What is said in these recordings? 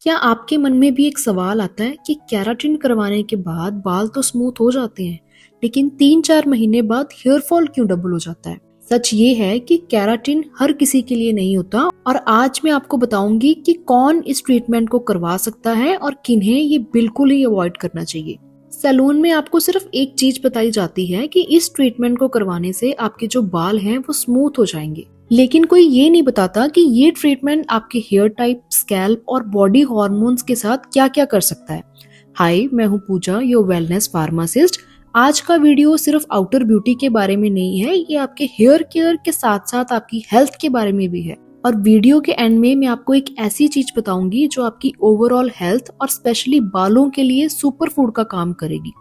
क्या आपके मन में भी एक सवाल आता है कि केराटिन करवाने के बाद बाल तो स्मूथ हो जाते हैं, लेकिन 3-4 महीने बाद हेयर फॉल क्यों डबल हो जाता है? सच ये है कि केराटिन हर किसी के लिए नहीं होता और आज मैं आपको बताऊंगी कि कौन इस ट्रीटमेंट को करवा सकता है और किन्हें ये बिल्कुल ही अवॉइड करना चाहिए। सैलून में आपको सिर्फ एक चीज बताई जाती है कि इस ट्रीटमेंट को करवाने से आपके जो बाल हैं वो स्मूथ हो जाएंगे, लेकिन कोई ये नहीं बताता कि ये ट्रीटमेंट आपके हेयर टाइप, स्कैल्प और बॉडी हॉर्मोन्स के साथ क्या क्या कर सकता है। हाय, मैं हूँ पूजा, योर वेलनेस फार्मासिस्ट। आज का वीडियो सिर्फ आउटर ब्यूटी के बारे में नहीं है, ये आपके हेयर केयर के साथ साथ आपकी हेल्थ के बारे में भी है। और वीडियो के एंड में मैं आपको एक ऐसी चीज बताऊंगी जो आपकी ओवरऑल हेल्थ और स्पेशली बालों के लिए सुपर फूड का काम करेगी।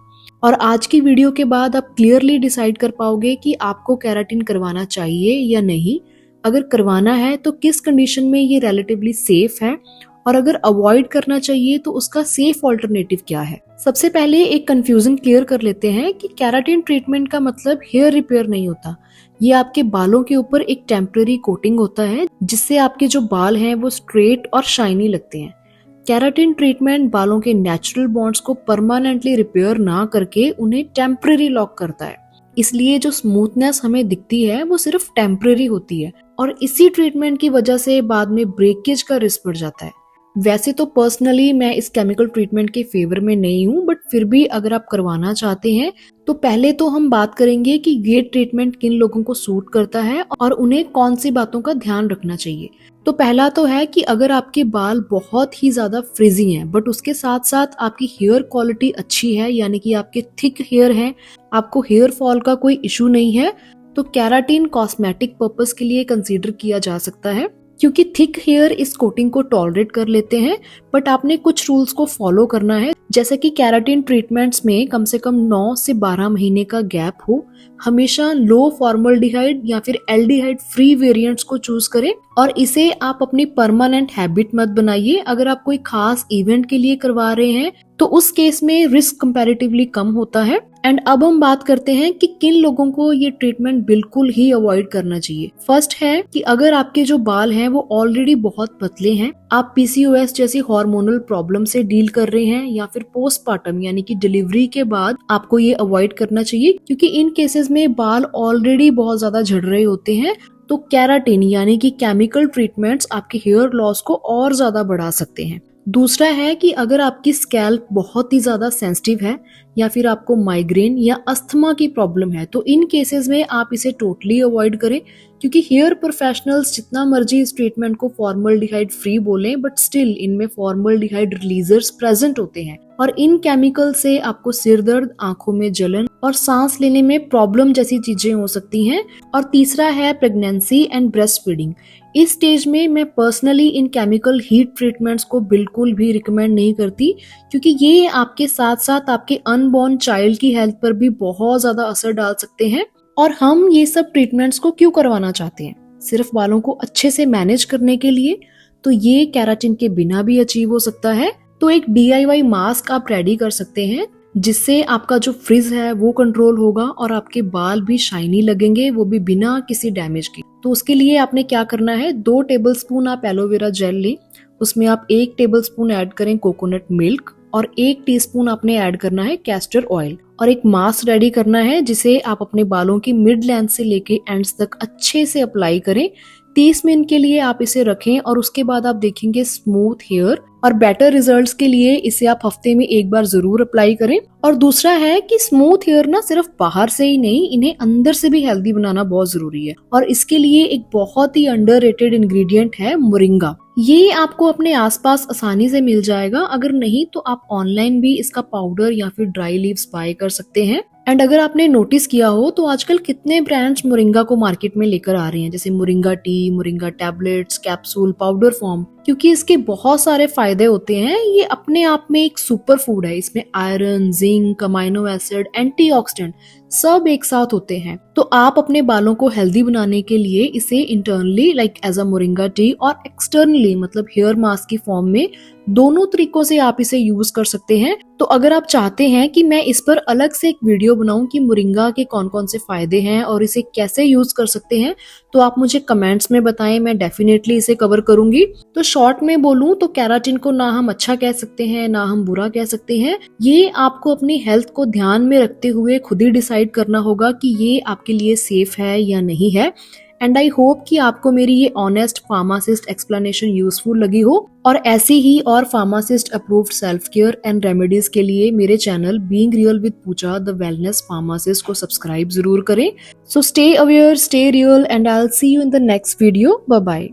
और आज की वीडियो के बाद आप क्लियरली डिसाइड कर पाओगे कि आपको केराटिन करवाना चाहिए या नहीं। अगर करवाना है तो किस कंडीशन में ये रिलेटिवली सेफ है, और अगर अवॉइड करना चाहिए तो उसका सेफ ऑल्टरनेटिव क्या है। सबसे पहले एक कंफ्यूजन क्लियर कर लेते हैं कि केराटिन ट्रीटमेंट का मतलब हेयर रिपेयर नहीं होता। ये आपके बालों के ऊपर एक टेम्पररी कोटिंग होता है जिससे आपके जो बाल हैं वो स्ट्रेट और शाइनी लगते हैं। केराटिन ट्रीटमेंट बालों के नेचुरल बॉन्ड्स को परमानेंटली रिपेयर ना करके उन्हें टेम्पररी लॉक करता है, इसलिए जो स्मूथनेस हमें दिखती है वो सिर्फ टेम्पररी होती है और इसी ट्रीटमेंट की वजह से बाद में ब्रेकेज का रिस्क बढ़ जाता है। वैसे तो पर्सनली मैं इस केमिकल ट्रीटमेंट के फेवर में नहीं हूँ, बट फिर भी अगर आप करवाना चाहते हैं तो पहले तो हम बात करेंगे कि ये ट्रीटमेंट किन लोगों को सूट करता है और उन्हें कौन सी बातों का ध्यान रखना चाहिए। तो पहला तो है कि अगर आपके बाल बहुत ही ज्यादा फ्रिजी हैं बट उसके साथ साथ आपकी हेयर क्वालिटी अच्छी है, यानी कि आपके थिक हेयर हैं, आपको हेयर फॉल का कोई इशू नहीं है, तो केराटिन कॉस्मेटिक पर्पस के लिए कंसीडर किया जा सकता है, क्योंकि थिक हेयर इस कोटिंग को टॉलरेट कर लेते हैं। बट आपने कुछ रूल्स को फॉलो करना है, जैसे कि केराटिन ट्रीटमेंट्स में कम से कम 9 से 12 महीने का गैप हो, हमेशा लो फॉर्मल्डिहाइड या फिर एल्डिहाइड फ्री वेरिएंट्स को चूज करें और इसे आप अपनी परमानेंट हैबिट मत बनाइए। अगर आप कोई खास इवेंट के लिए करवा रहे हैं तो उस केस में रिस्क कंपैरेटिवली कम होता है। एंड अब हम बात करते हैं कि किन लोगों को ये ट्रीटमेंट बिल्कुल ही अवॉइड करना चाहिए। फर्स्ट है कि अगर आपके जो बाल हैं वो ऑलरेडी बहुत पतले हैं, आप पीसीओएस जैसी हार्मोनल प्रॉब्लम से डील कर रहे हैं, या फिर पोस्टपार्टम यानी कि डिलीवरी के बाद आपको ये अवॉइड करना चाहिए, क्योंकि इन केसेस में बाल ऑलरेडी बहुत ज्यादा झड़ रहे होते हैं। तो केराटिन यानी कि केमिकल ट्रीटमेंट्स आपके हेयर लॉस को और ज्यादा बढ़ा सकते हैं। दूसरा है कि अगर आपकी स्कैल्प बहुत ही ज्यादा सेंसिटिव है या फिर आपको माइग्रेन या अस्थमा की प्रॉब्लम है, तो इन केसेस में आप इसे टोटली अवॉइड करें, क्योंकि हेयर प्रोफेशनल्स जितना मर्जी इस ट्रीटमेंट को फॉर्मल्डिहाइड फ्री बोलें, बट स्टिल इनमें फॉर्मल्डिहाइड रिलीजर्स प्रेजेंट होते हैं और इन केमिकल से आपको सिर दर्द, आंखों में जलन और सांस लेने में प्रॉब्लम जैसी चीजें हो सकती हैं। और तीसरा है प्रेगनेंसी एंड ब्रेस्ट फीडिंग। इस स्टेज में मैं personally in chemical heat treatments को बिल्कुल भी रिकमेंड नहीं करती, क्योंकि ये आपके साथ साथ आपके अनबॉर्न चाइल्ड की हेल्थ पर भी बहुत ज्यादा असर डाल सकते हैं। और हम ये सब ट्रीटमेंट्स को क्यों करवाना चाहते हैं? सिर्फ बालों को अच्छे से मैनेज करने के लिए? तो ये केराटिन के बिना भी अचीव हो सकता है। तो एक DIY मास्क आप रेडी कर सकते हैं, जिससे आपका जो फ्रिज है वो कंट्रोल होगा और आपके बाल भी शाइनी लगेंगे, वो भी बिना किसी डैमेज के। तो उसके लिए आपने क्या करना है, 2 टेबलस्पून आप एलोवेरा जेल लें, उसमें आप 1 टेबलस्पून ऐड करें कोकोनट मिल्क और 1 टीस्पून आपने ऐड करना है कैस्टर ऑयल, और एक मास्क रेडी करना है जिसे आप अपने बालों की मिड लेंथ से लेके एंड्स तक अच्छे से अप्लाई करें। 30 मिनट के लिए आप इसे रखें और उसके बाद आप देखेंगे स्मूथ हेयर। और बेटर रिजल्ट्स के लिए इसे आप हफ्ते में एक बार जरूर अप्लाई करें। और दूसरा है कि स्मूथ हेयर ना सिर्फ बाहर से ही नहीं, इन्हें अंदर से भी हेल्दी बनाना बहुत जरूरी है, और इसके लिए एक बहुत ही अंडररेटेड इंग्रेडिएंट है मोरिंगा। ये आपको अपने आसपास आसानी से मिल जाएगा, अगर नहीं तो आप ऑनलाइन भी इसका पाउडर या फिर ड्राई लीव्स बाय कर सकते हैं। एंड अगर आपने नोटिस किया हो तो आजकल कितने ब्रांड्स मोरिंगा को मार्केट में लेकर आ रहे हैं, जैसे moringa T, moringa tablets, capsule, powder form, क्योंकि इसके बहुत सारे फायदे होते हैं। ये अपने आप में एक सुपर फूड है, इसमें iron, zinc, amino acid, antioxidant सब एक साथ होते हैं। तो आप अपने बालों को हेल्दी बनाने के लिए इसे internally like as a moringa tea और एक्सटर्नली मतलब हेयर मास्क की फॉर्म में दोनों तरीकों से आप इसे यूज कर सकते हैं। तो अगर आप चाहते हैं कि मैं इस पर अलग से एक वीडियो बनाऊं कि मोरिंगा के कौन कौन से फायदे हैं और इसे कैसे यूज कर सकते हैं, तो आप मुझे कमेंट्स में बताएं, मैं डेफिनेटली इसे कवर करूंगी। तो शॉर्ट में बोलूं तो कैराटिन को ना हम अच्छा कह सकते हैं ना हम बुरा कह सकते हैं। ये आपको अपनी हेल्थ को ध्यान में रखते हुए खुद ही डिसाइड करना होगा कि ये आपके लिए सेफ है या नहीं है। एंड आई होप कि आपको मेरी ये ऑनेस्ट फार्मासिस्ट एक्सप्लेनेशन यूजफुल लगी हो, और ऐसी ही और pharmacist approved self care and remedies के लिए मेरे channel being real with Pooja the wellness pharmacist को सब्सक्राइब जरूर करें। So stay aware, stay real, and I will see you in the next video. Bye bye.